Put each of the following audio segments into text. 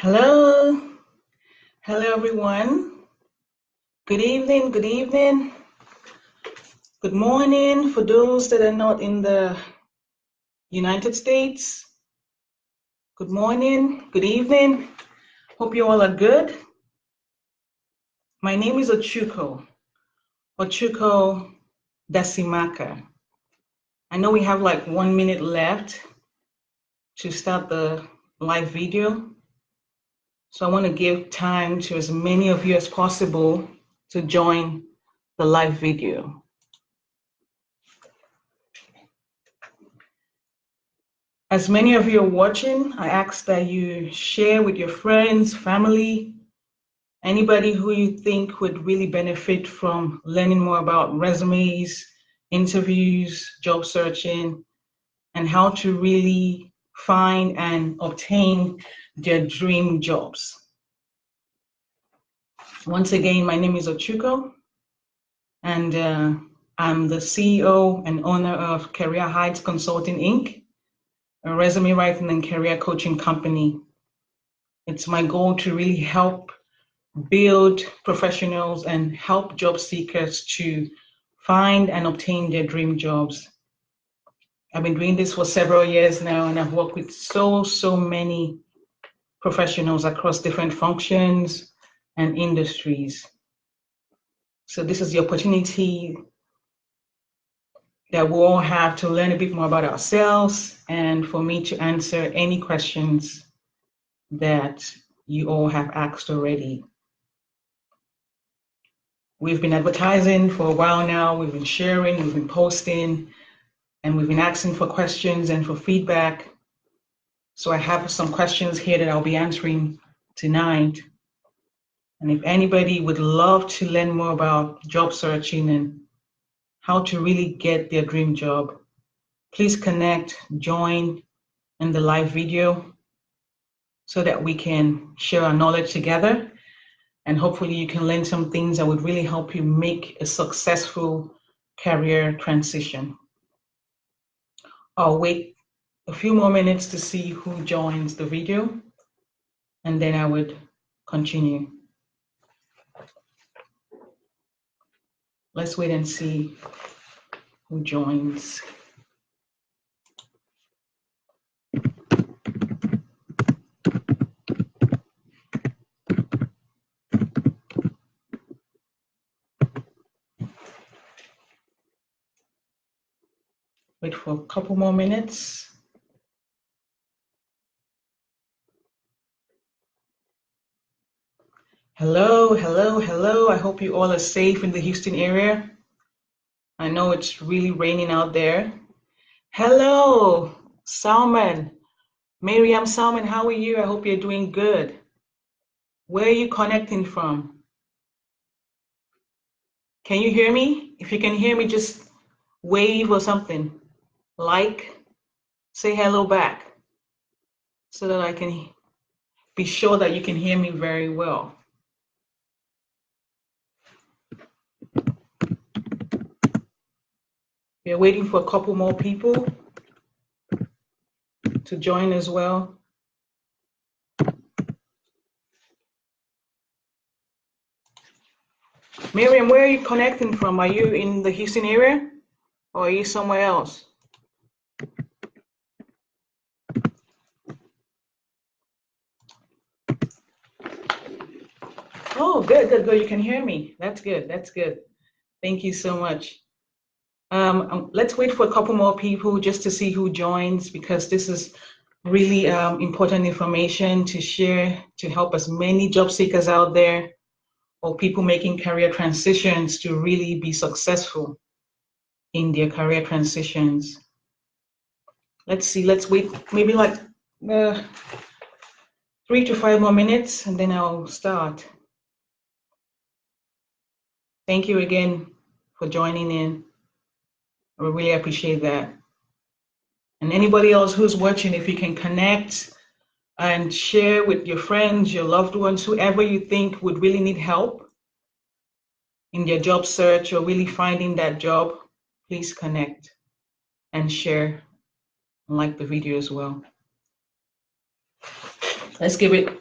Hello, hello everyone. Good evening, good evening, good morning for those that are not in the United States. Good morning, good evening. Hope you all are good. My name is Ochuko Dasimaka. I know we have like 1 minute left to start the live video. So I want to give time to as many of you as possible to join the live video. As many of you are watching, I ask that you share with your friends, family, anybody who you think would really benefit from learning more about resumes, interviews, job searching, and how to really find and obtain their dream jobs. Once again, my name is Ochuko, and I'm the CEO and owner of Career Heights Consulting, Inc., a resume writing and career coaching company. It's my goal to really help build professionals and help job seekers to find and obtain their dream jobs. I've been doing this for several years now, and I've worked with so many professionals across different functions and industries. So this is the opportunity that we all have to learn a bit more about ourselves and for me to answer any questions that you all have asked already. We've been advertising for a while now. We've been sharing, we've been posting, and we've been asking for questions and for feedback. So I have some questions here that I'll be answering tonight. And if anybody would love to learn more about job searching and how to really get their dream job, please connect, join in the live video so that we can share our knowledge together. And hopefully you can learn some things that would really help you make a successful career transition. I'll wait a few more minutes to see who joins the video, and then I would continue. Let's wait and see who joins. Wait for a couple more minutes. Hello, hello, hello. I hope you all are safe in the Houston area. I know it's really raining out there. Hello, Salman. Miriam Salman, how are you? I hope you're doing good. Where are you connecting from? Can you hear me? If you can hear me, just wave or something. Like, say hello back so that I can be sure that you can hear me very well. We're waiting for a couple more people to join as well. Miriam, where are you connecting from? Are you in the Houston area or are you somewhere else? Oh, good, good, good. You can hear me. That's good. That's good. Thank you so much. Let's wait for a couple more people just to see who joins, because this is really important information to share to help as many job seekers out there or people making career transitions to really be successful in their career transitions. Let's see, let's wait maybe like 3 to 5 more minutes and then I'll start. Thank you again for joining in. I really appreciate that. And anybody else who's watching, if you can connect and share with your friends, your loved ones, whoever you think would really need help in their job search or really finding that job, please connect and share and like the video as well. Let's give it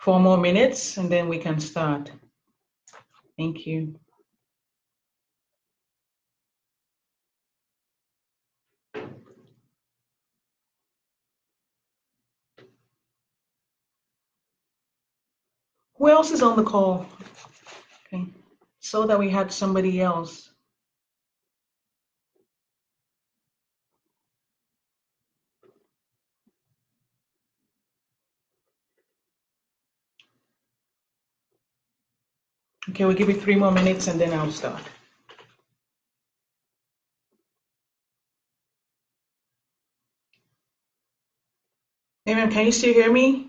4 more minutes and then we can start. Thank you. Who else is on the call? Okay. So that we had somebody else. Okay, we'll give you 3 more minutes and then I'll start. Miriam, can you still hear me?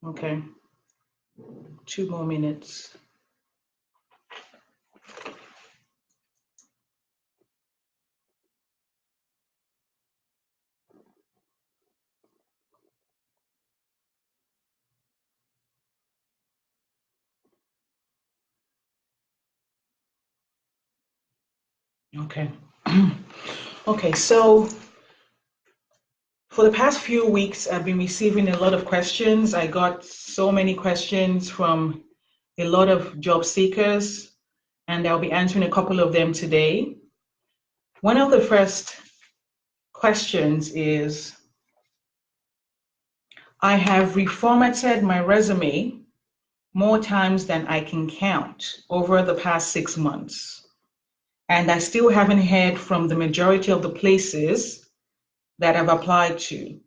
Okay. 2 more minutes. Okay. Okay, so for the past few weeks, I've been receiving a lot of questions. I got so many questions from a lot of job seekers, and I'll be answering a couple of them today. One of the first questions is, I have reformatted my resume more times than I can count over the past 6 months, and I still haven't heard from the majority of the places that I've applied to.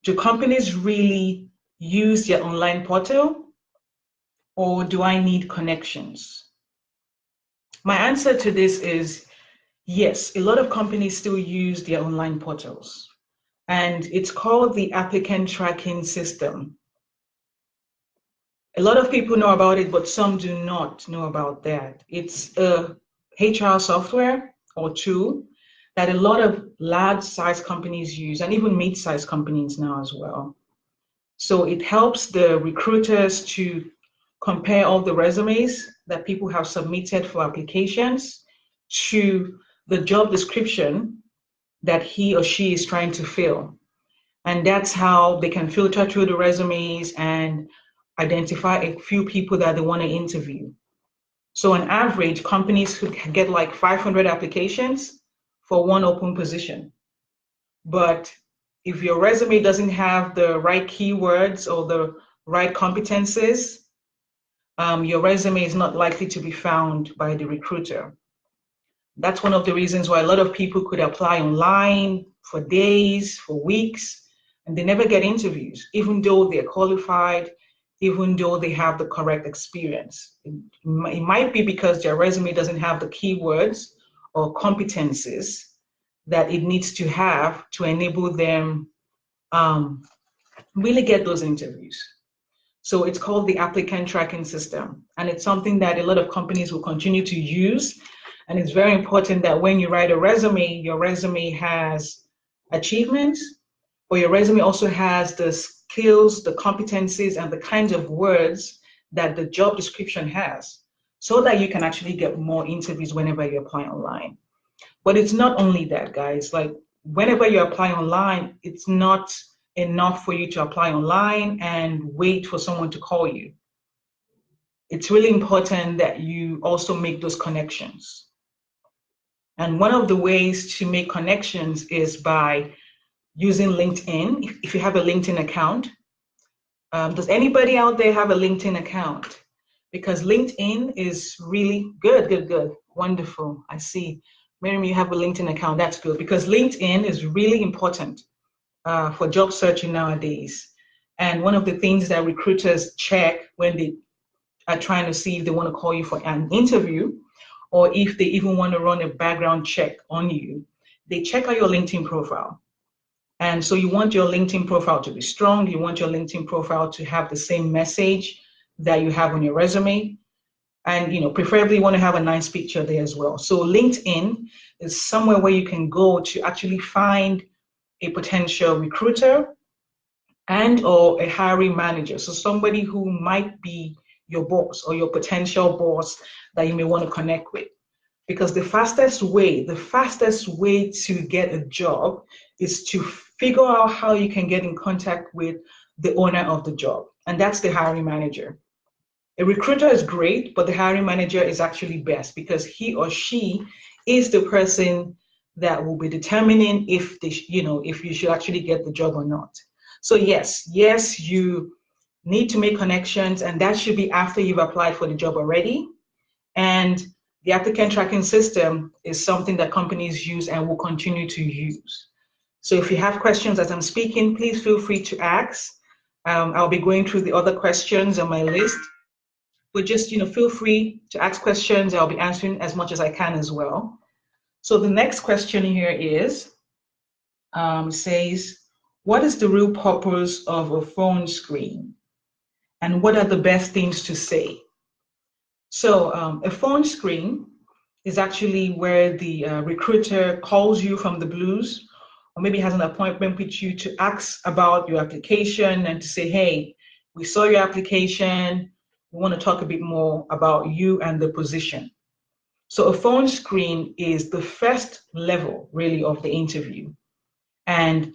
Do companies really use their online portal, or do I need connections? My answer to this is yes, a lot of companies still use their online portals, and it's called the applicant tracking system. A lot of people know about it, but some do not know about that. It's a HR software or tool that a lot of large-size companies use, and even mid-size companies now as well. So it helps the recruiters to compare all the resumes that people have submitted for applications to the job description that he or she is trying to fill. And that's how they can filter through the resumes and identify a few people that they want to interview. So on average, companies could get like 500 applications for one open position. But if your resume doesn't have the right keywords or the right competencies, your resume is not likely to be found by the recruiter. That's one of the reasons why a lot of people could apply online for days, for weeks, and they never get interviews, even though they're qualified, even though they have the correct experience. It might be because their resume doesn't have the keywords or competencies that it needs to have to enable them really get those interviews. So it's called the applicant tracking system, and it's something that a lot of companies will continue to use. And it's very important that when you write a resume, your resume has achievements, but your resume also has the skills, the competencies, and the kinds of words that the job description has, so that you can actually get more interviews whenever you apply online. But it's not only that, guys. Like, whenever you apply online, it's not enough for you to apply online and wait for someone to call you. It's really important that you also make those connections. And one of the ways to make connections is by using LinkedIn. If you have a LinkedIn account, does anybody out there have a LinkedIn account? Because LinkedIn is really good, wonderful. I see. Miriam, you have a LinkedIn account. That's good, because LinkedIn is really important for job searching nowadays. And one of the things that recruiters check when they are trying to see if they want to call you for an interview, or if they even want to run a background check on you, they check out your LinkedIn profile. And so you want your LinkedIn profile to be strong. You want your LinkedIn profile to have the same message that you have on your resume. And preferably you want to have a nice picture there as well. So LinkedIn is somewhere where you can go to actually find a potential recruiter and or a hiring manager. So somebody who might be your boss or your potential boss that you may want to connect with. Because the fastest way to get a job is to figure out how you can get in contact with the owner of the job, and that's the hiring manager. A recruiter is great, but the hiring manager is actually best because he or she is the person that will be determining if if you should actually get the job or not. So yes, you need to make connections, and that should be after you've applied for the job already. And the applicant tracking system is something that companies use and will continue to use. So if you have questions as I'm speaking, please feel free to ask. I'll be going through the other questions on my list, but just feel free to ask questions. I'll be answering as much as I can as well. So the next question here is says, what is the real purpose of a phone screen, and what are the best things to say? So a phone screen is actually where the recruiter calls you from the blues, or maybe has an appointment with you to ask about your application and to say, hey, we saw your application. We want to talk a bit more about you and the position. So a phone screen is the first level, really, of the interview. And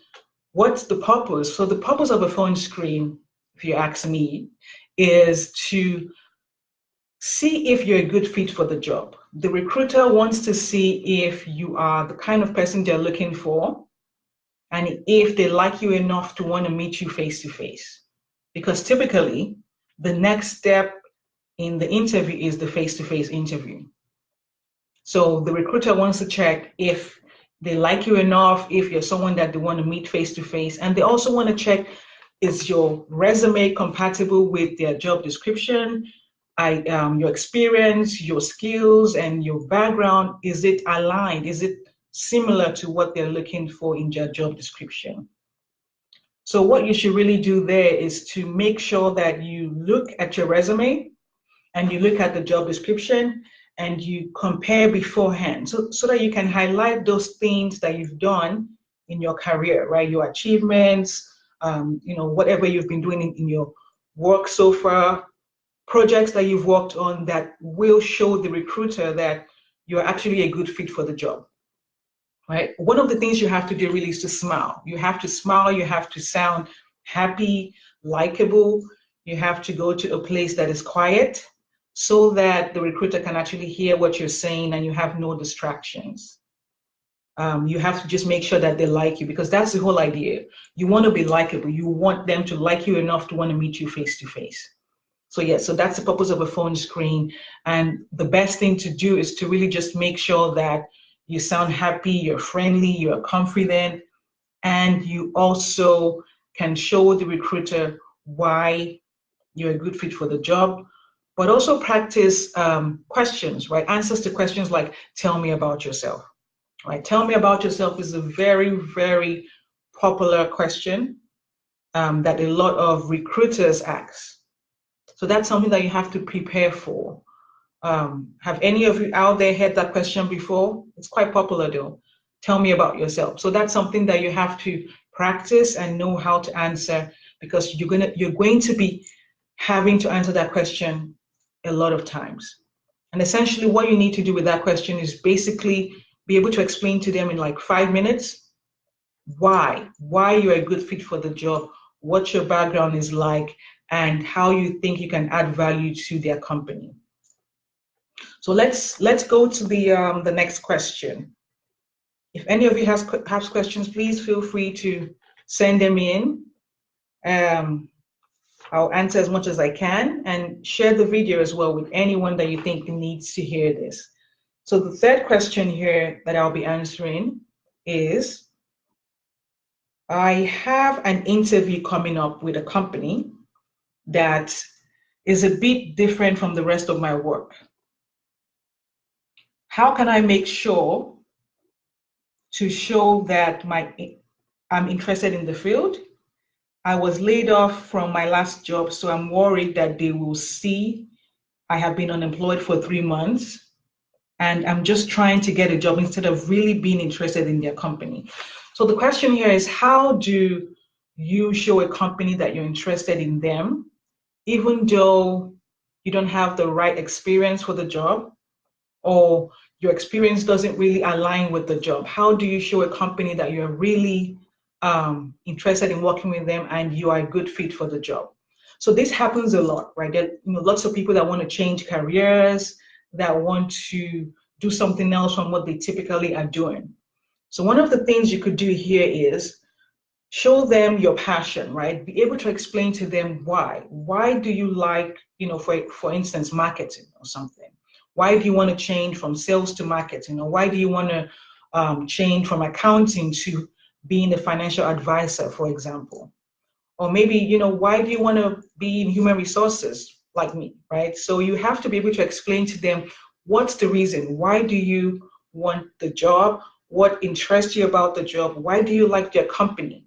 what's the purpose? So the purpose of a phone screen, if you ask me, is to see if you're a good fit for the job. The recruiter wants to see if you are the kind of person they're looking for, and if they like you enough to want to meet you face to face. Because typically, the next step in the interview is the face-to-face interview. So the recruiter wants to check if they like you enough, if you're someone that they want to meet face to face. And they also want to check, is your resume compatible with their job description? Your experience, your skills, and your background, is it aligned? Is it similar to what they're looking for in their job description? So what you should really do there is to make sure that you look at your resume and you look at the job description and you compare beforehand so that you can highlight those things that you've done in your career, right? Your achievements, whatever you've been doing in your work so far, projects that you've worked on that will show the recruiter that you're actually a good fit for the job, right? One of the things you have to do really is to smile. You have to smile, you have to sound happy, likable. You have to go to a place that is quiet, so that the recruiter can actually hear what you're saying and you have no distractions. You have to just make sure that they like you, because that's the whole idea. You want to be likable. You want them to like you enough to want to meet you face to face. So yeah, so that's the purpose of a phone screen. And the best thing to do is to really just make sure that you sound happy, you're friendly, you're confident, and you also can show the recruiter why you're a good fit for the job. But also practice questions, right? Answers to questions like, tell me about yourself, right? Tell me about yourself is a very, very popular question that a lot of recruiters ask. So that's something that you have to prepare for. Have any of you out there heard that question before? It's quite popular though. Tell me about yourself. So that's something that you have to practice and know how to answer, because you're going to be having to answer that question a lot of times. And essentially what you need to do with that question is basically be able to explain to them in like 5 minutes why you're a good fit for the job, what your background is like, and how you think you can add value to their company. So let's go to the next question. If any of you has questions, please feel free to send them in. I'll answer as much as I can, and share the video as well with anyone that you think needs to hear this. So the third question here that I'll be answering is, I have an interview coming up with a company that is a bit different from the rest of my work. How can I make sure to show that I'm interested in the field? I was laid off from my last job, so I'm worried that they will see I have been unemployed for 3 months and I'm just trying to get a job instead of really being interested in their company. So the question here is, how do you show a company that you're interested in them, even though you don't have the right experience for the job, or your experience doesn't really align with the job? How do you show a company that you're really interested in working with them and you are a good fit for the job? So this happens a lot, right? There are lots of people that want to change careers, that want to do something else from what they typically are doing. So one of the things you could do here is show them your passion, right? Be able to explain to them why. Why do you like, for instance, marketing or something? Why do you want to change from sales to marketing? Or why do you want to change from accounting to being a financial advisor, for example? Or maybe, why do you want to be in human resources like me, right? So you have to be able to explain to them what's the reason. Why do you want the job? What interests you about the job? Why do you like your company?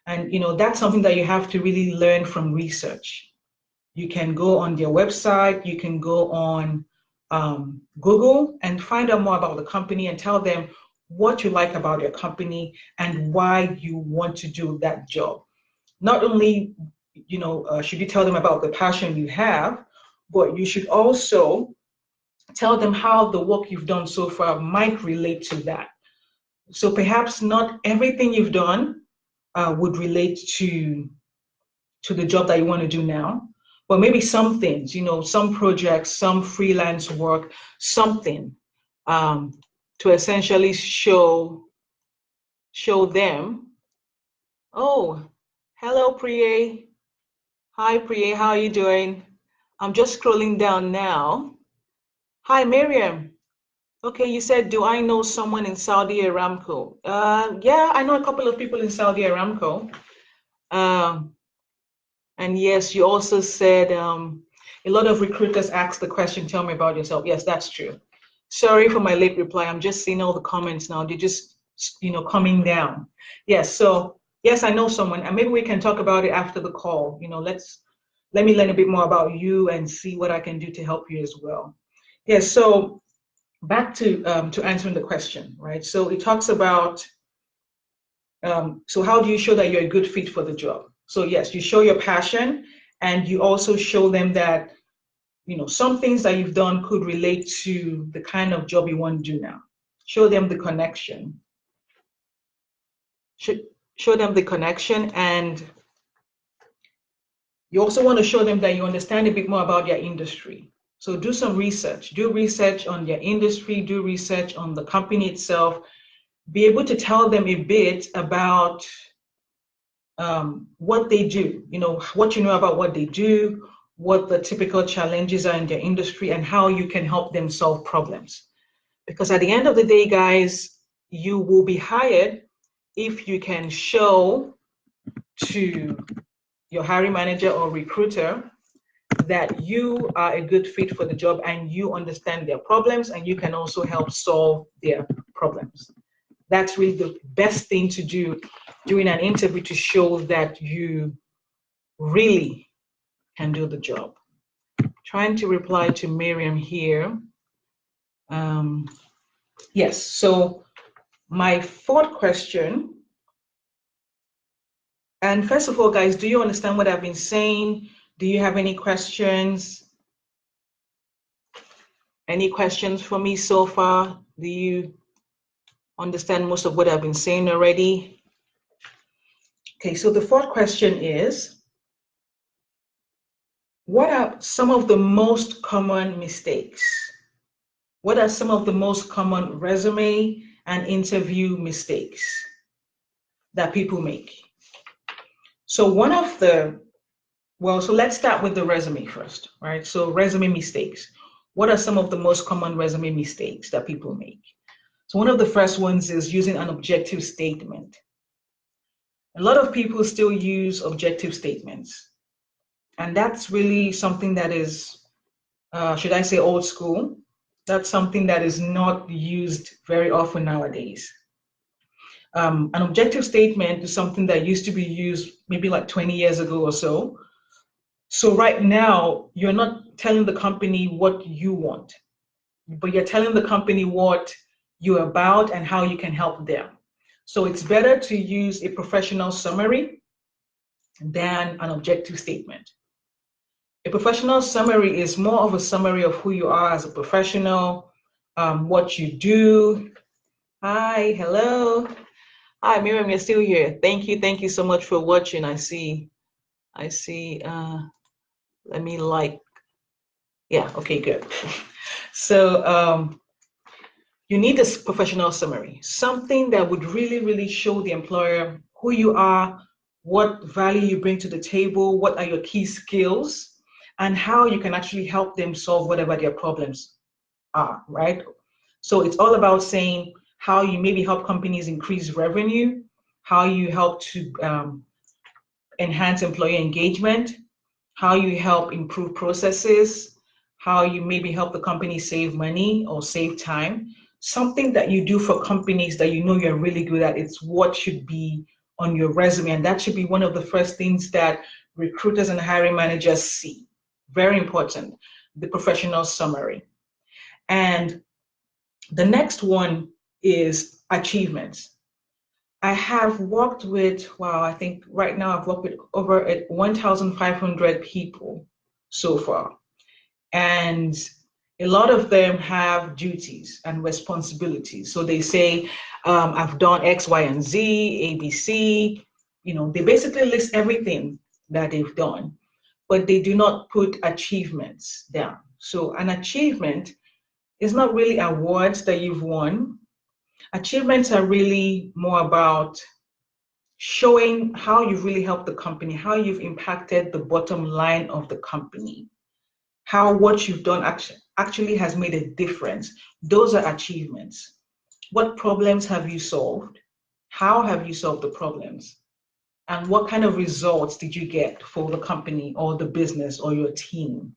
And that's something that you have to really learn from research. You can go on their website, you can go on Google and find out more about the company and tell them what you like about your company and why you want to do that job. Not only should you tell them about the passion you have, but you should also tell them how the work you've done so far might relate to that. So perhaps not everything you've done would relate to the job that you want to do now, but maybe some things, some projects, some freelance work, something to essentially show them. Oh, hello, Priye. Hi, Priye. How are you doing? I'm just scrolling down now. Hi, Miriam. Okay, you said, do I know someone in Saudi Aramco? Yeah, I know a couple of people in Saudi Aramco. And yes, you also said a lot of recruiters ask the question, tell me about yourself. Yes, that's true. Sorry for my late reply. I'm just seeing all the comments now. They're just, coming down. Yes, so yes, I know someone, and maybe we can talk about it after the call. Let me learn a bit more about you and see what I can do to help you as well. Yes, so back to answering the question, right? So it talks about so how do you show that you're a good fit for the job? So yes, you show your passion, and you also show them that some things that you've done could relate to the kind of job you want to do now. Show them the connection. Show them the connection, and you also want to show them that you understand a bit more about their industry. So do some research. Do research on their industry. Do research on the company itself. Be able to tell them a bit about what they do, what you know about what they do, what the typical challenges are in their industry, and how you can help them solve problems. Because at the end of the day, guys, you will be hired if you can show to your hiring manager or recruiter that you are a good fit for the job and you understand their problems and you can also help solve their problems. That's really the best thing to do during an interview, to show that you really can do the job. Trying to reply to Miriam here. Yes, so my fourth question, and first of all, guys, do you understand what I've been saying? Do you have any questions? Any questions for me so far? Do you understand most of what I've been saying already? Okay, so the fourth question is, what are some of the most common mistakes? What are some of the most common resume and interview mistakes that people make? So so let's start with the resume first, right? So resume mistakes. What are some of the most common resume mistakes that people make? So one of the first ones is using an objective statement. A lot of people still use objective statements, and that's really something that is, should I say, old school. That's something that is not used very often nowadays. An objective statement is something that used to be used maybe like 20 years ago or so. So right now, you're not telling the company what you want, but you're telling the company what you're about and how you can help them. So it's better to use a professional summary than an objective statement. A professional summary is more of a summary of who you are as a professional, what you do. Hi, hello. Hi, Miriam, you're still here. Thank you so much for watching. I see, let me like, yeah, okay, good. So you need this professional summary, something that would really show the employer who you are, what value you bring to the table, what are your key skills, and how you can actually help them solve whatever their problems are, right? So it's all about saying how you maybe help companies increase revenue, how you help to enhance employee engagement, how you help improve processes, how you maybe help the company save money or save time. Something that you do for companies that you know you're really good at, it's what should be on your resume. And that should be one of the first things that recruiters and hiring managers see. Very important, the professional summary. And the next one is achievements. I have worked with, wow, I think right now I've worked with over 1,500 people so far. And a lot of them have duties and responsibilities. So they say, I've done X, Y, and Z, A, B, C. You know, they basically list everything that they've done, but they do not put achievements down. So an achievement is not really awards that you've won. Achievements are really more about showing how you've really helped the company, how you've impacted the bottom line of the company, how what you've done actually has made a difference. Those are achievements. What problems have you solved? How have you solved the problems? And what kind of results did you get for the company or the business or your team?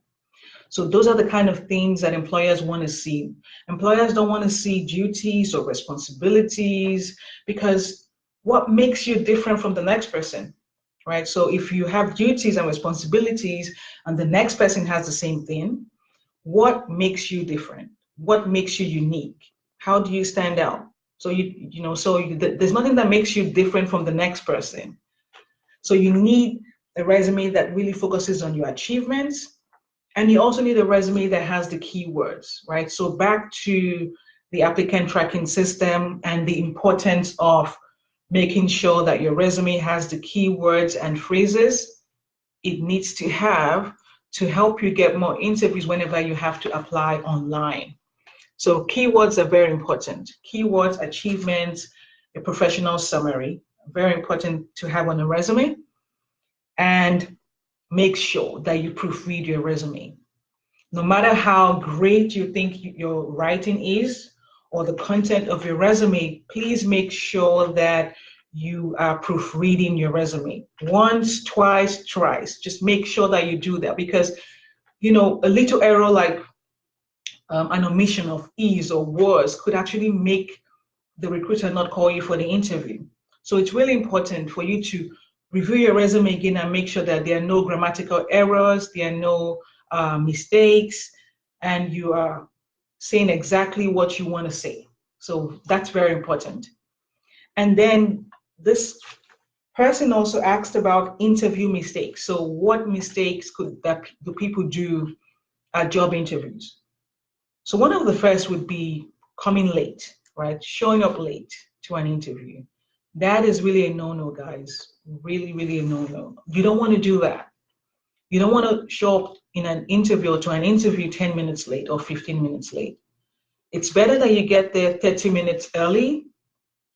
So those are the kind of things that employers want to see. Employers don't want to see duties or responsibilities, because what makes you different from the next person, right? So if you have duties and responsibilities and the next person has the same thing, what makes you different? What makes you unique? How do you stand out? So there's nothing that makes you different from the next person. So you need a resume that really focuses on your achievements, and you also need a resume that has the keywords, right? So back to the applicant tracking system and the importance of making sure that your resume has the keywords and phrases it needs to have to help you get more interviews whenever you have to apply online. So keywords are very important. Keywords, achievements, a professional summary, very important to have on a resume. And make sure that you proofread your resume. No matter how great you think your writing is or the content of your resume, please make sure that you are proofreading your resume once, twice, thrice. Just make sure that you do that, because a little error like an omission of is or was could actually make the recruiter not call you for the interview. So it's really important for you to review your resume again and make sure that there are no grammatical errors, there are no mistakes, and you are saying exactly what you want to say. So that's very important. And then this person also asked about interview mistakes. So what mistakes do people do at job interviews? So one of the first would be coming late, right? Showing up late to an interview. That is really a no-no, guys. Really a no-no. You don't want to do that. You don't want to show up in an interview or to an interview 10 minutes late or 15 minutes late. It's better that you get there 30 minutes early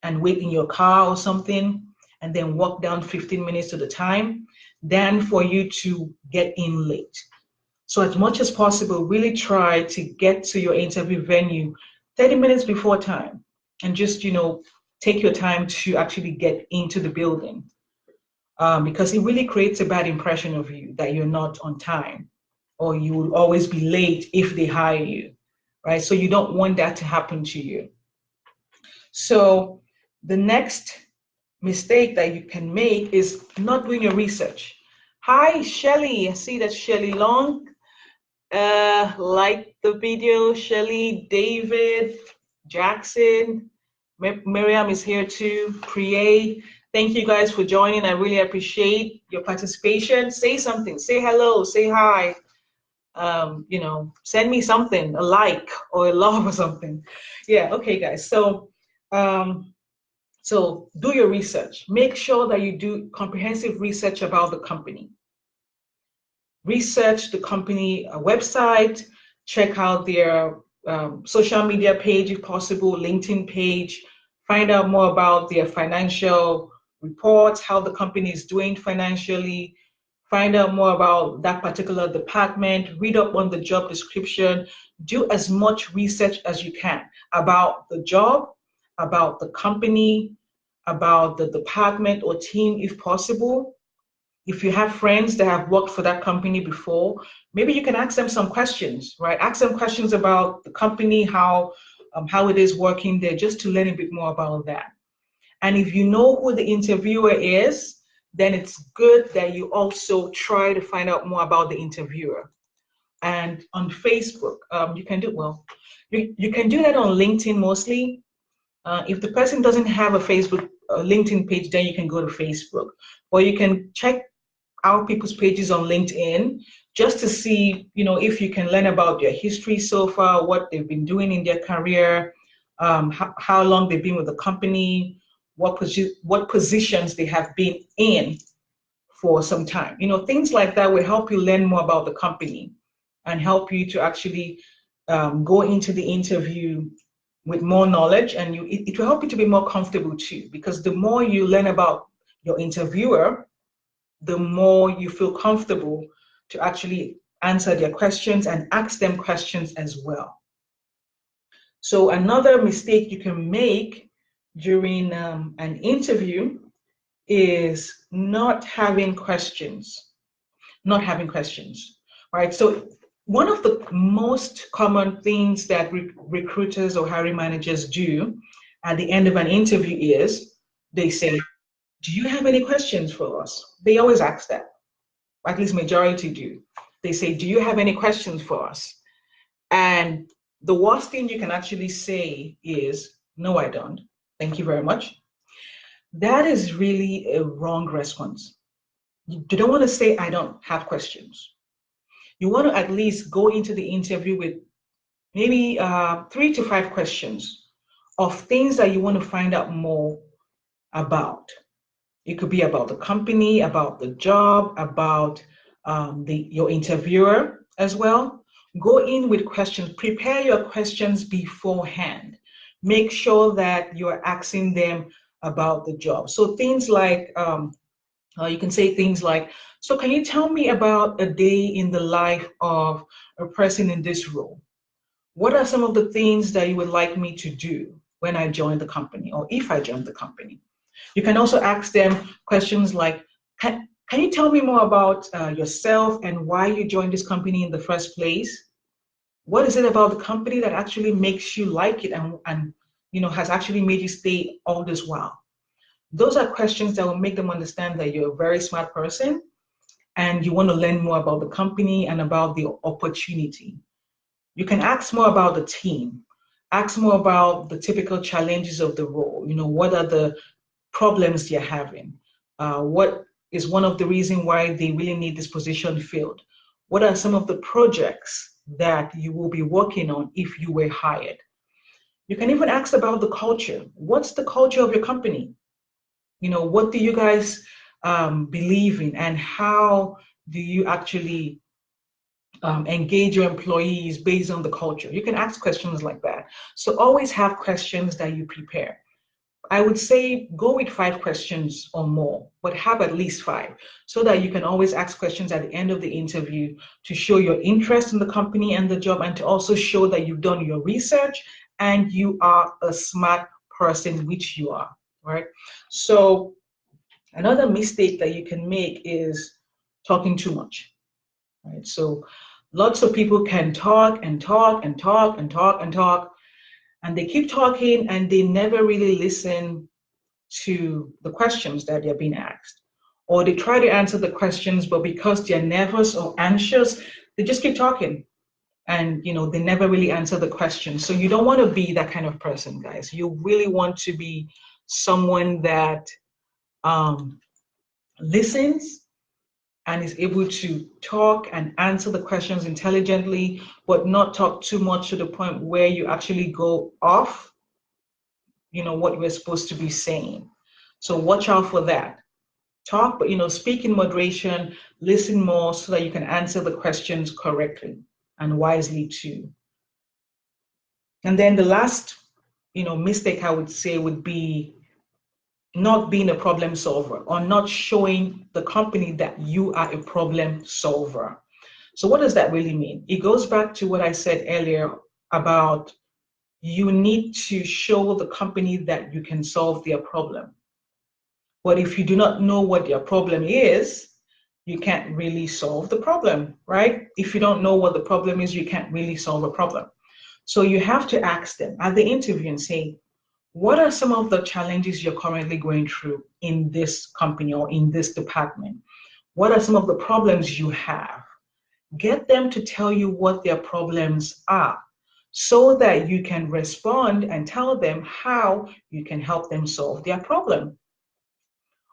and wait in your car or something and then walk down 15 minutes to the time than for you to get in late. So as much as possible, really try to get to your interview venue 30 minutes before time, and just, take your time to actually get into the building, because it really creates a bad impression of you that you're not on time or you will always be late if they hire you, right? So you don't want that to happen to you. So the next mistake that you can make is not doing your research. Hi, Shelly. I see that Shelly Long. Like the video, Shelly, David, Jackson, Miriam is here too, Priye. Thank you guys for joining. I really appreciate your participation. Say something, say hello, say hi. Send me something, a like or a love or something. Yeah, okay, guys. So do your research. Make sure that you do comprehensive research about the company. Research the company website, check out their social media page if possible, LinkedIn page, find out more about their financial reports, how the company is doing financially, find out more about that particular department, read up on the job description, do as much research as you can about the job, about the company, about the department or team if possible. If you have friends that have worked for that company before, maybe you can ask them some questions, right? Ask them questions about the company, how it is working there, just to learn a bit more about that. And if you know who the interviewer is, then it's good that you also try to find out more about the interviewer. And on Facebook, you can do well. You can do that on LinkedIn mostly. If the person doesn't have a Facebook, LinkedIn page, then you can go to Facebook, or you can check out people's pages on LinkedIn just to see, if you can learn about their history so far, what they've been doing in their career, how long they've been with the company, what positions they have been in for some time. Things like that will help you learn more about the company and help you to actually go into the interview with more knowledge, and it will help you to be more comfortable too, because the more you learn about your interviewer, the more you feel comfortable to actually answer their questions and ask them questions as well. So another mistake you can make during an interview is not having questions. Not having questions, right? So one of the most common things that recruiters or hiring managers do at the end of an interview is they say, do you have any questions for us? They always ask that. At least majority do. They say, do you have any questions for us? And the worst thing you can actually say is, no, I don't. Thank you very much. That is really a wrong response. You don't want to say, I don't have questions. You want to at least go into the interview with maybe 3 to 5 questions of things that you want to find out more about. It could be about the company, about the job, about your interviewer as well. Go in with questions. Prepare your questions beforehand. Make sure that you're asking them about the job. So things like, you can say things like, so can you tell me about a day in the life of a person in this role? What are some of the things that you would like me to do when I join the company, or if I join the company? You can also ask them questions like, can you tell me more about yourself and why you joined this company in the first place? What is it about the company that actually makes you like it and has actually made you stay all this while? Those are questions that will make them understand that you're a very smart person and you want to learn more about the company and about the opportunity. You can ask more about the team, ask more about the typical challenges of the role. What are the problems you're having? What is one of the reasons why they really need this position filled? What are some of the projects that you will be working on if you were hired? You can even ask about the culture. What's the culture of your company? What do you guys believe in, and how do you actually engage your employees based on the culture? You can ask questions like that. So always have questions that you prepare. I would say go with 5 questions or more, but have at least 5 so that you can always ask questions at the end of the interview to show your interest in the company and the job, and to also show that you've done your research and you are a smart person, which you are, right? So another mistake that you can make is talking too much, right? So lots of people can talk and talk and talk and talk and talk, and they keep talking and they never really listen to the questions that they're being asked. Or they try to answer the questions, but because they're nervous or anxious, they just keep talking and they never really answer the question. So you don't want to be that kind of person, guys. You really want to be someone that listens and is able to talk and answer the questions intelligently, but not talk too much to the point where you actually go off, what we're supposed to be saying. So watch out for that. Talk, but speak in moderation, listen more so that you can answer the questions correctly and wisely too. And then the last, mistake I would say would be not being a problem solver or not showing the company that you are a problem solver. So what does that really mean? It goes back to what I said earlier about you need to show the company that you can solve their problem. But if you do not know what their problem is, you can't really solve the problem, right? If you don't know what the problem is, you can't really solve a problem. So you have to ask them at the interview and say, what are some of the challenges you're currently going through in this company or in this department? What are some of the problems you have? Get them to tell you what their problems are so that you can respond and tell them how you can help them solve their problem.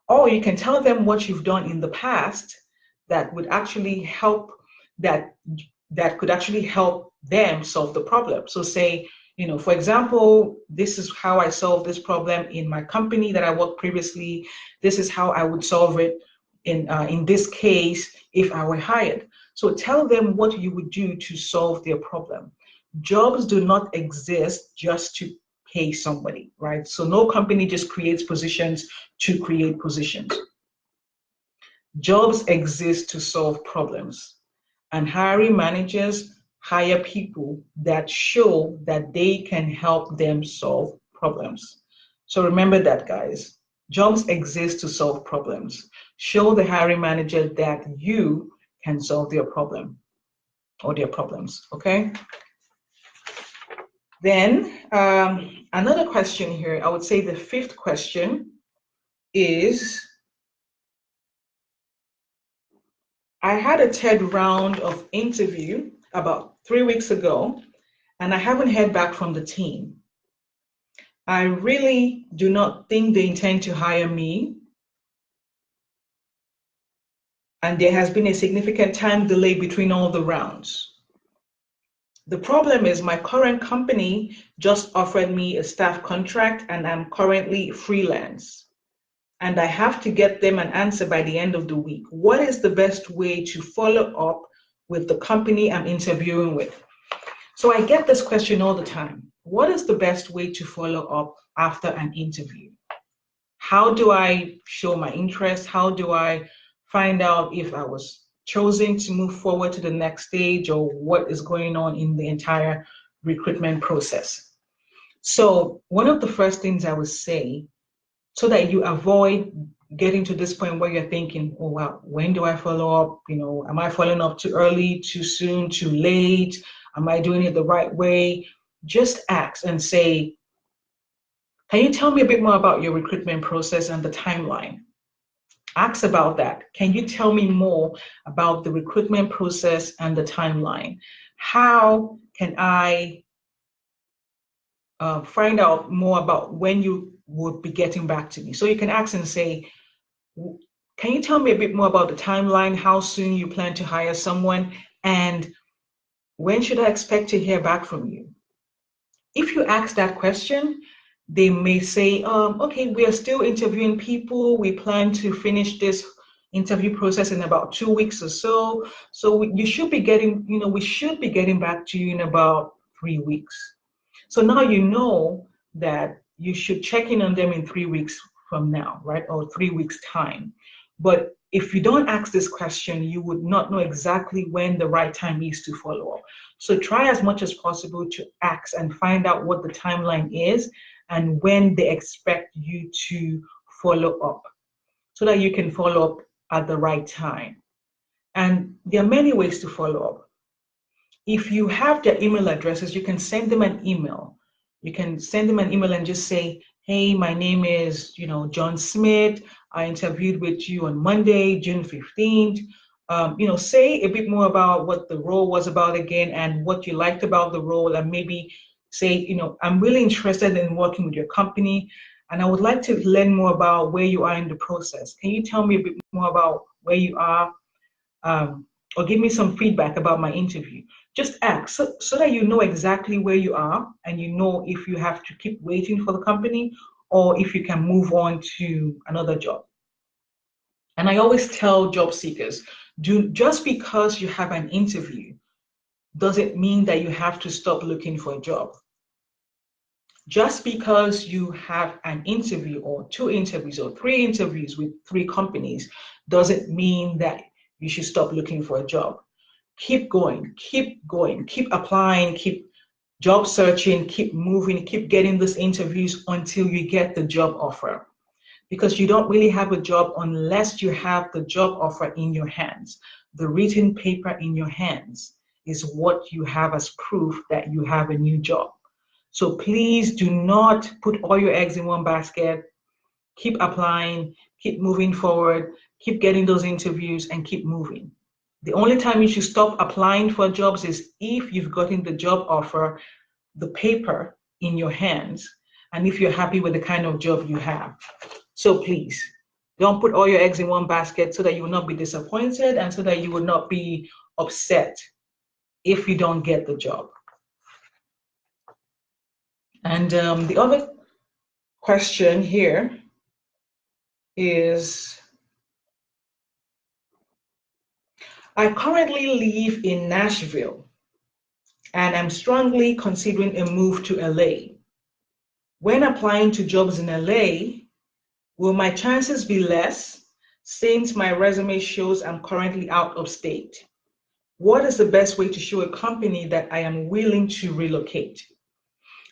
Or you can tell them what you've done in the past that would actually help that could actually help them solve the problem. So say, for example, this is how I solved this problem in my company that I worked previously. This is how I would solve it in this case if I were hired. So tell them what you would do to solve their problem. Jobs do not exist just to pay somebody, right? So no company just creates positions to create positions. Jobs exist to solve problems, and hiring managers hire people that show that they can help them solve problems. So remember that, guys. Jobs exist to solve problems. Show the hiring manager that you can solve their problem or their problems, okay? Then another question here, I would say the fifth question is, I had a third round of interview about 3 weeks ago, and I haven't heard back from the team. I really do not think they intend to hire me, and there has been a significant time delay between all the rounds. The problem is my current company just offered me a staff contract, and I'm currently freelance. And I have to get them an answer by the end of the week. What is the best way to follow up with the company I'm interviewing with? So I get this question all the time. What is the best way to follow up after an interview? How do I show my interest? How do I find out if I was chosen to move forward to the next stage, or what is going on in the entire recruitment process? So one of the first things I would say, so that you avoid getting to this point where you're thinking, oh, wow, when do I follow up? Am I following up too early, too soon, too late? Am I doing it the right way? Just ask and say, can you tell me a bit more about your recruitment process and the timeline? Ask about that. Can you tell me more about the recruitment process and the timeline? How can I find out more about when you would be getting back to me? So you can ask and say, can you tell me a bit more about the timeline, how soon you plan to hire someone, and when should I expect to hear back from you? If you ask that question, they may say, okay, we are still interviewing people. We plan to finish this interview process in about 2 weeks or so. So you should be getting, we should be getting back to you in about 3 weeks. So now you know that you should check in on them in 3 weeks from now, right? Or 3 weeks time. But if you don't ask this question, you would not know exactly when the right time is to follow up. So try as much as possible to ask and find out what the timeline is and when they expect you to follow up, so that you can follow up at the right time. And there are many ways to follow up. If you have their email addresses, you can send them an email. You can send them an email and just say, hey, my name is, John Smith. I interviewed with you on Monday, June 15th. Say a bit more about what the role was about again and what you liked about the role, and maybe say, I'm really interested in working with your company. And I would like to learn more about where you are in the process. Can you tell me a bit more about where you are, or give me some feedback about my interview? Just ask so that you know exactly where you are and you know if you have to keep waiting for the company or if you can move on to another job. And I always tell job seekers, just because you have an interview doesn't mean that you have to stop looking for a job. Just because you have an interview or two interviews or three interviews with three companies doesn't mean that you should stop looking for a job. Keep going, keep applying, keep job searching, keep moving, keep getting those interviews until you get the job offer. Because you don't really have a job unless you have the job offer in your hands. The written paper in your hands is what you have as proof that you have a new job. So please do not put all your eggs in one basket. Keep applying, keep moving forward, keep getting those interviews, and keep moving. The only time you should stop applying for jobs is if you've gotten the job offer, the paper in your hands, and if you're happy with the kind of job you have. So please, don't put all your eggs in one basket so that you will not be disappointed and so that you will not be upset if you don't get the job. And the other question here is, I currently live in Nashville and I'm strongly considering a move to LA. When applying to jobs in LA, will my chances be less since my resume shows I'm currently out of state? What is the best way to show a company that I am willing to relocate?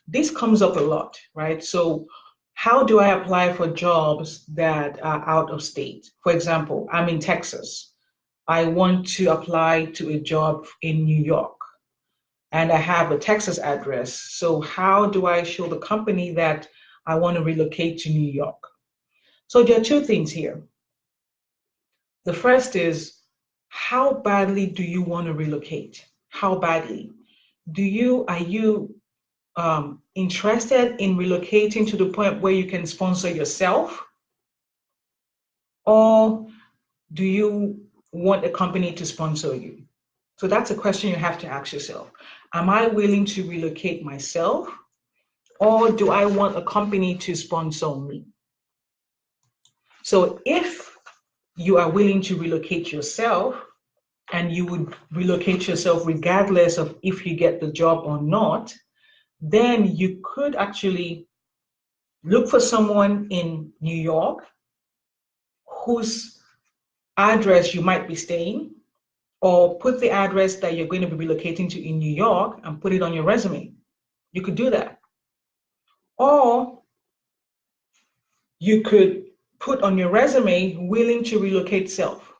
This comes up a lot, right? So how do I apply for jobs that are out of state? For example, I'm in Texas. I want to apply to a job in New York and I have a Texas address. So how do I show the company that I want to relocate to New York? So there are two things here. The first is, how badly do you want to relocate? How badly? Are you interested in relocating to the point where you can sponsor yourself? Or do you want a company to sponsor you? So that's a question you have to ask yourself. Am I willing to relocate myself? Or do I want a company to sponsor me? So if you are willing to relocate yourself, and you would relocate yourself regardless of if you get the job or not, then you could actually look for someone in New York whose address you might be staying, or put the address that you're going to be relocating to in New York and put it on your resume. You could do that. Or you could put on your resume, willing to relocate self.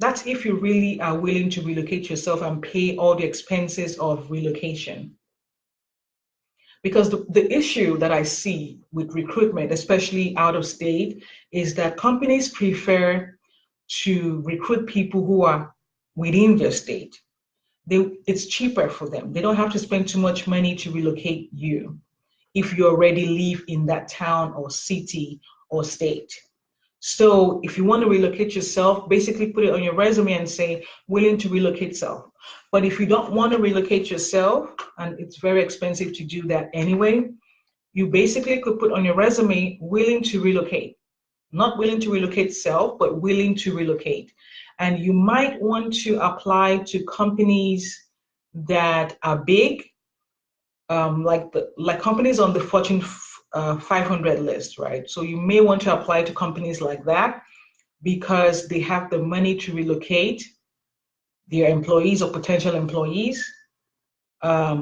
That's if you really are willing to relocate yourself and pay all the expenses of relocation. Because the issue that I see with recruitment, especially out of state, is that companies prefer to recruit people who are within their state. It's cheaper for them. They don't have to spend too much money to relocate you if you already live in that town or city or state. So if you want to relocate yourself, basically put it on your resume and say, willing to relocate self. But if you don't want to relocate yourself, and it's very expensive to do that anyway, you basically could put on your resume, willing to relocate. Not willing to relocate self, but willing to relocate. And you might want to apply to companies that are big, like companies on the Fortune 500 list, right? So you may want to apply to companies like that because they have the money to relocate their employees or potential employees,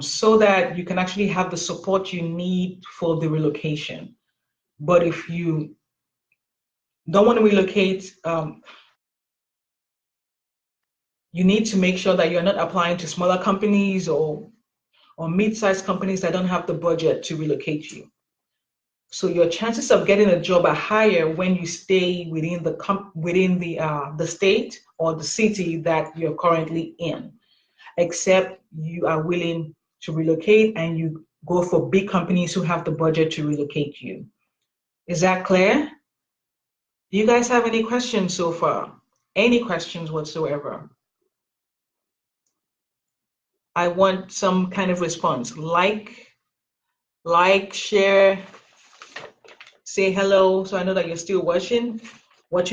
so that you can actually have the support you need for the relocation. But if you don't want to relocate, you need to make sure that you're not applying to smaller companies or mid-sized companies that don't have the budget to relocate you. So your chances of getting a job are higher when you stay within the state or the city that you're currently in, except you are willing to relocate and you go for big companies who have the budget to relocate you. Is that clear? Do you guys have any questions so far? Any questions whatsoever? I want some kind of response. Like, share, say hello, so I know that you're still watching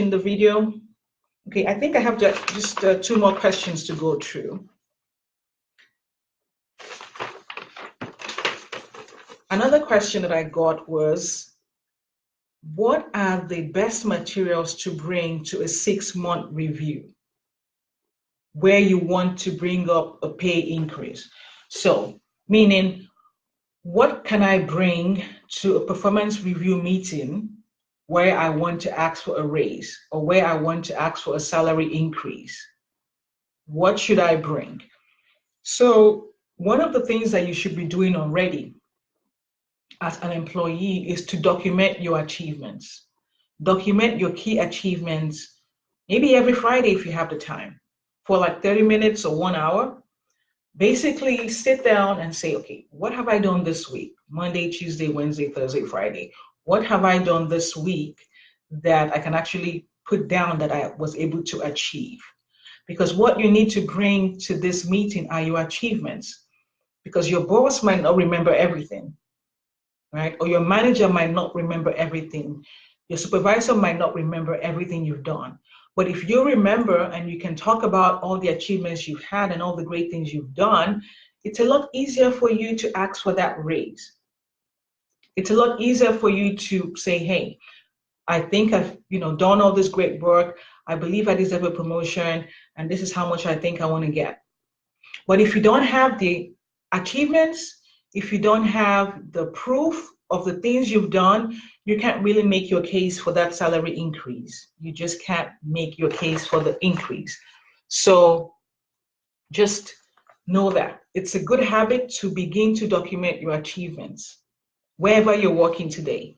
the video. Okay, I think I have just two more questions to go through. Another question that I got was, what are the best materials to bring to a 6-month review where you want to bring up a pay increase? So, meaning, what can I bring to a performance review meeting where I want to ask for a raise or where I want to ask for a salary increase? What should I bring? So, one of the things that you should be doing already as an employee is to document your achievements. Document your key achievements, maybe every Friday if you have the time, for like 30 minutes or 1 hour. Basically, sit down and say, okay, what have I done this week? Monday, Tuesday, Wednesday, Thursday, Friday. What have I done this week that I can actually put down that I was able to achieve? Because what you need to bring to this meeting are your achievements. Because your boss might not remember everything, right? Or your manager might not remember everything. Your supervisor might not remember everything you've done. But if you remember and you can talk about all the achievements you've had and all the great things you've done, it's a lot easier for you to ask for that raise. It's a lot easier for you to say, hey, I think I've done all this great work. I believe I deserve a promotion, and this is how much I think I want to get. But if you don't have the achievements, if you don't have the proof of the things you've done, you can't really make your case for that salary increase. You just can't make your case for the increase. So just know that it's a good habit to begin to document your achievements wherever you're working today.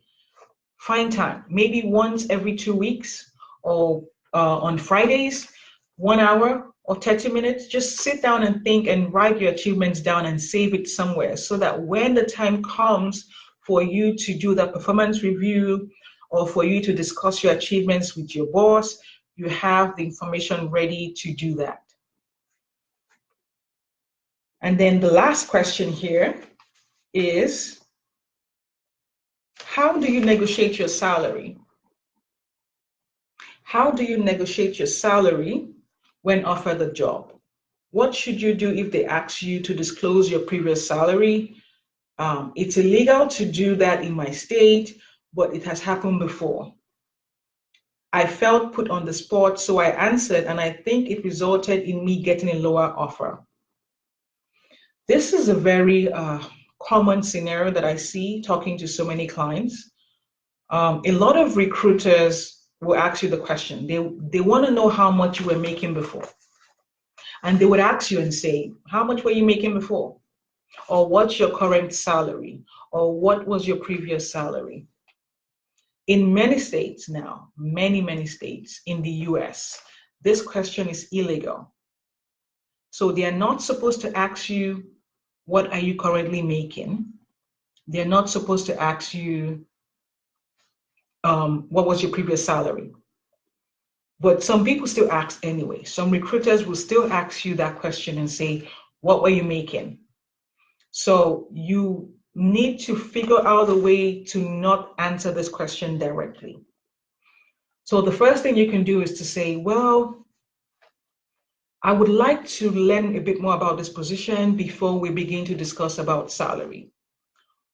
Find time, maybe once every 2 weeks or on Fridays, 1 hour or 30 minutes. Just sit down and think and write your achievements down and save it somewhere so that when the time comes for you to do that performance review or for you to discuss your achievements with your boss, you have the information ready to do that. And then the last question here is, how do you negotiate your salary? How do you negotiate your salary when offered a job? What should you do if they ask you to disclose your previous salary? It's illegal to do that in my state, but it has happened before. I felt put on the spot, so I answered, and I think it resulted in me getting a lower offer. This is a very common scenario that I see talking to so many clients. A lot of recruiters will ask you the question. They want to know how much you were making before. And they would ask you and say, how much were you making before? Or what's your current salary? Or what was your previous salary? In many states now, many states in the US, this question is illegal. So they are not supposed to ask you, what are you currently making? They're not supposed to ask you, what was your previous salary? But some people still ask anyway. Some recruiters will still ask you that question and say, what were you making? So you need to figure out a way to not answer this question directly. So the first thing you can do is to say, well, I would like to learn a bit more about this position before we begin to discuss about salary.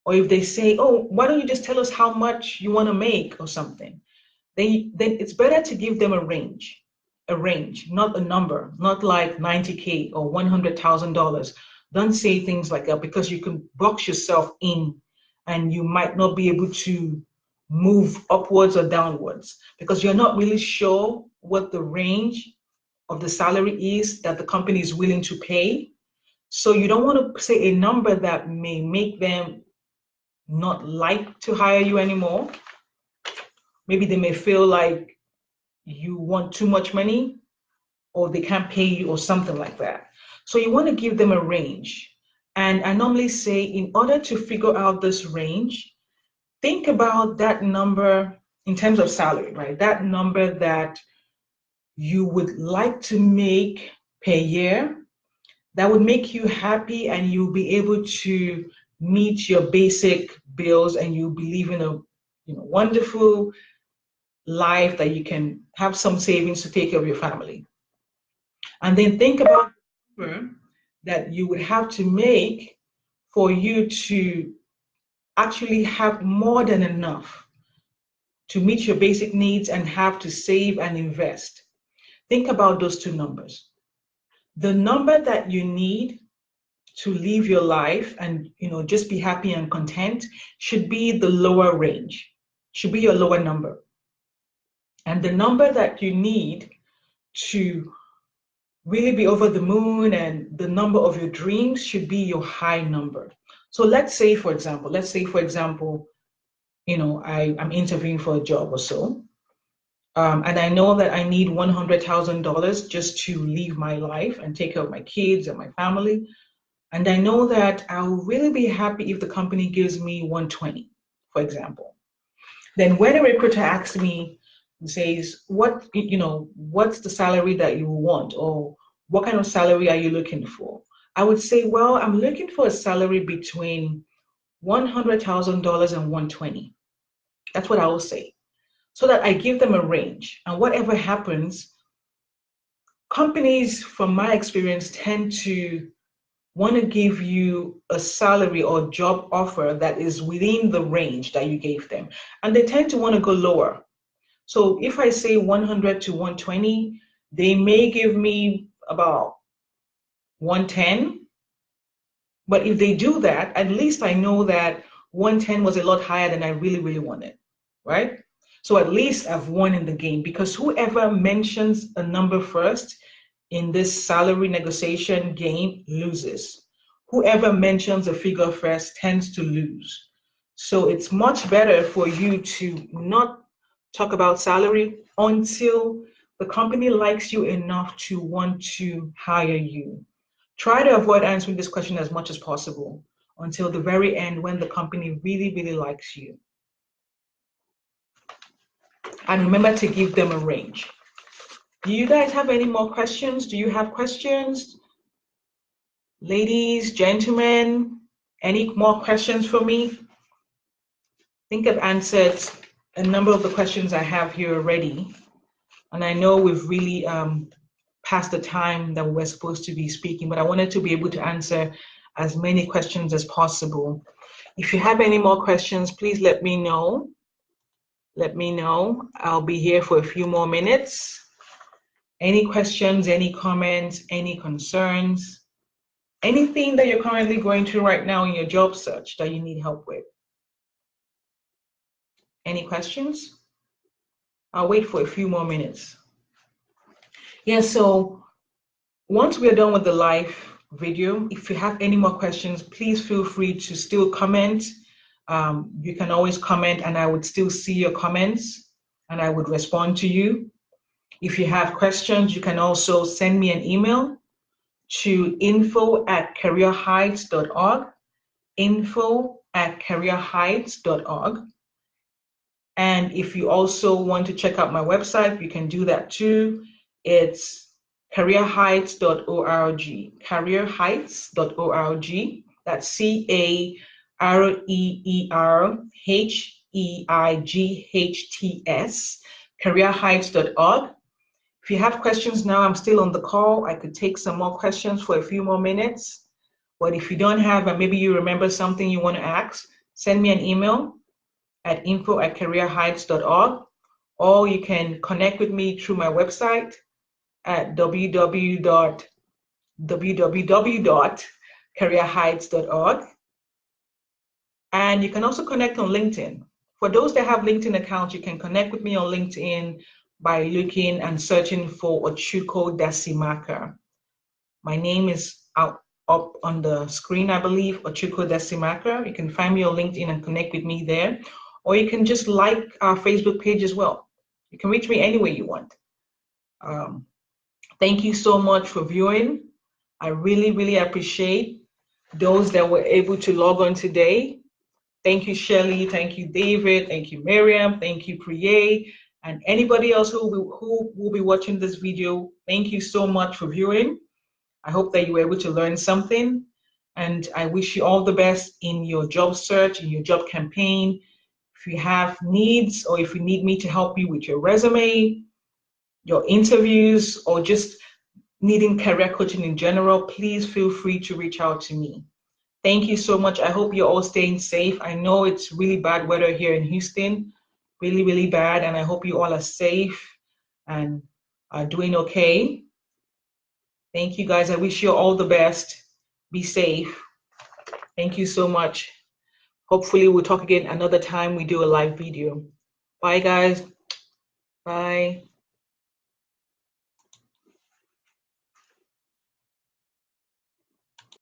Or if they say, oh, why don't you just tell us how much you want to make or something? Then it's better to give them a range, not a number, not like 90K or $100,000. Don't say things like that because you can box yourself in and you might not be able to move upwards or downwards because you're not really sure what the range of the salary is that the company is willing to pay. So you don't want to say a number that may make them not like to hire you anymore. Maybe they may feel like you want too much money or they can't pay you or something like that. So you want to give them a range. And I normally say, in order to figure out this range, think about that number in terms of salary, right? That number that you would like to make per year that would make you happy, and you'll be able to meet your basic bills, and you'll be living a wonderful life that you can have some savings to take care of your family. And then think about the number that you would have to make for you to actually have more than enough to meet your basic needs and have to save and invest. Think about those two numbers. The number that you need to live your life and just be happy and content should be the lower range, should be your lower number. And the number that you need to really be over the moon and the number of your dreams should be your high number. So let's say for example, I'm interviewing for a job or so, and I know that I need $100,000 just to live my life and take care of my kids and my family. And I know that I'll really be happy if the company gives me 120, for example. Then when a recruiter asks me and says, what's the salary that you want, or what kind of salary are you looking for? I would say, well, I'm looking for a salary between $100,000 and 120. That's what I will say. So that I give them a range. And whatever happens, companies, from my experience, tend to want to give you a salary or job offer that is within the range that you gave them. And they tend to want to go lower. So if I say 100 to 120, they may give me about 110. But if they do that, at least I know that 110 was a lot higher than I really, really wanted, right? So at least I've won in the game, because whoever mentions a number first in this salary negotiation game loses. Whoever mentions a figure first tends to lose. So it's much better for you to not talk about salary until the company likes you enough to want to hire you. Try to avoid answering this question as much as possible until the very end, when the company really, really likes you. And remember to give them a range. Do you guys have any more questions? Do you have questions? Ladies, gentlemen, any more questions for me? I think I've answered a number of the questions I have here already. And I know we've really past the time that we're supposed to be speaking, but I wanted to be able to answer as many questions as possible. If you have any more questions, please let me know. Let me know. I'll be here for a few more minutes. Any questions, any comments, any concerns, anything that you're currently going through right now in your job search that you need help with? Any questions? I'll wait for a few more minutes. Yeah, so once we're done with the live video, if you have any more questions, please feel free to still comment. You can always comment, and I would still see your comments and I would respond to you. If you have questions, you can also send me an email to info@careerheights.org, info@careerheights.org. And if you also want to check out my website, you can do that too. It's careerheights.org, careerheights.org. That's CAREERHEIGHTS, careerheights.org. If you have questions now, I'm still on the call. I could take some more questions for a few more minutes. But if you don't have, and maybe you remember something you want to ask, send me an email at info@careerheights.org, or you can connect with me through my website at www.careerheights.org. And you can also connect on LinkedIn. For those that have LinkedIn accounts, you can connect with me on LinkedIn by looking and searching for Ochuko Dasimaka. My name is up on the screen, I believe, Ochuko Dasimaka. You can find me on LinkedIn and connect with me there. Or you can just like our Facebook page as well. You can reach me any way you want. Thank you so much for viewing. I really, really appreciate those that were able to log on today. Thank you, Shelley. Thank you, David. Thank you, Miriam. Thank you, Priye. And anybody else who will be watching this video, thank you so much for viewing. I hope that you were able to learn something. And I wish you all the best in your job search, in your job campaign. If you have needs or if you need me to help you with your resume, your interviews, or just needing career coaching in general, please feel free to reach out to me. Thank you so much. I hope you're all staying safe. I know it's really bad weather here in Houston, really, really bad. And I hope you all are safe and are doing okay. Thank you guys. I wish you all the best. Be safe. Thank you so much. Hopefully we'll talk again another time we do a live video. Bye guys. Bye.